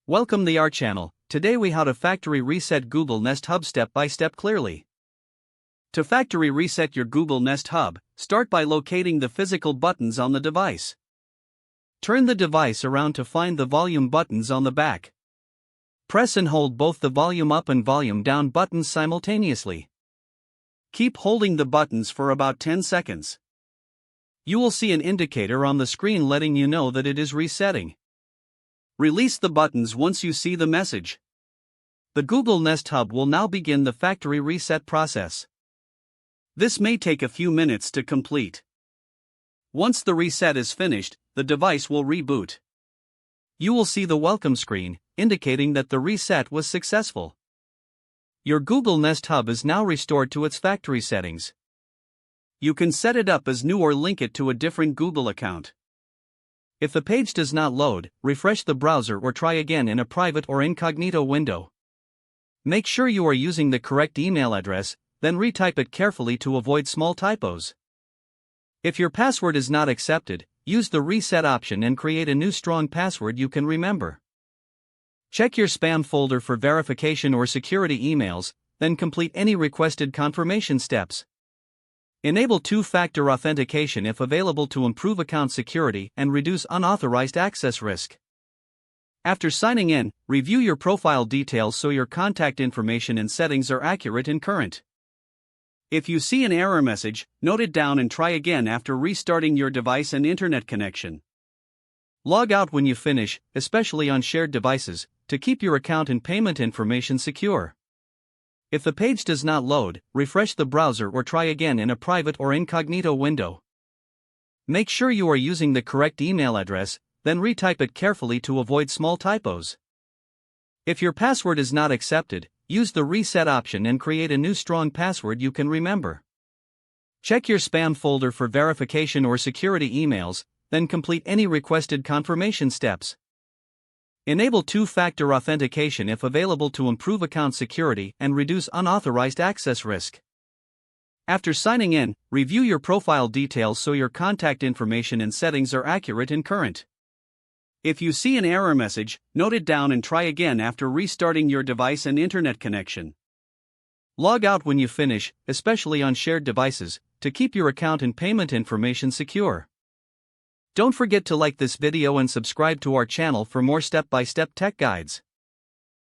Welcome to our channel. Today we how to factory reset Google Nest Hub step by step clearly. To factory reset your Google Nest Hub, start by locating the physical buttons on the device. Turn the device around to find the volume buttons on the back. Press and hold both the volume up and volume down buttons simultaneously. Keep holding the buttons for about 10 seconds. You will see an indicator on the screen letting you know that it is resetting. Release the buttons once you see the message. The Google Nest Hub will now begin the factory reset process. This may take a few minutes to complete. Once the reset is finished, the device will reboot. You will see the welcome screen, indicating that the reset was successful. Your Google Nest Hub is now restored to its factory settings. You can set it up as new or link it to a different Google account. If the page does not load, refresh the browser or try again in a private or incognito window. Make sure you are using the correct email address, then retype it carefully to avoid small typos. If your password is not accepted, use the reset option and create a new strong password you can remember. Check your spam folder for verification or security emails, then complete any requested confirmation steps. Enable two-factor authentication if available to improve account security and reduce unauthorized access risk. After signing in, review your profile details so your contact information and settings are accurate and current. If you see an error message, note it down and try again after restarting your device and internet connection. Log out when you finish, especially on shared devices, to keep your account and payment information secure. If the page does not load, refresh the browser or try again in a private or incognito window. Make sure you are using the correct email address, then retype it carefully to avoid small typos. If your password is not accepted, use the reset option and create a new strong password you can remember. Check your spam folder for verification or security emails, then complete any requested confirmation steps. Enable two-factor authentication if available to improve account security and reduce unauthorized access risk. After signing in, review your profile details so your contact information and settings are accurate and current. If you see an error message, note it down and try again after restarting your device and internet connection. Log out when you finish, especially on shared devices, to keep your account and payment information secure. Don't forget to like this video and subscribe to our channel for more step-by-step tech guides.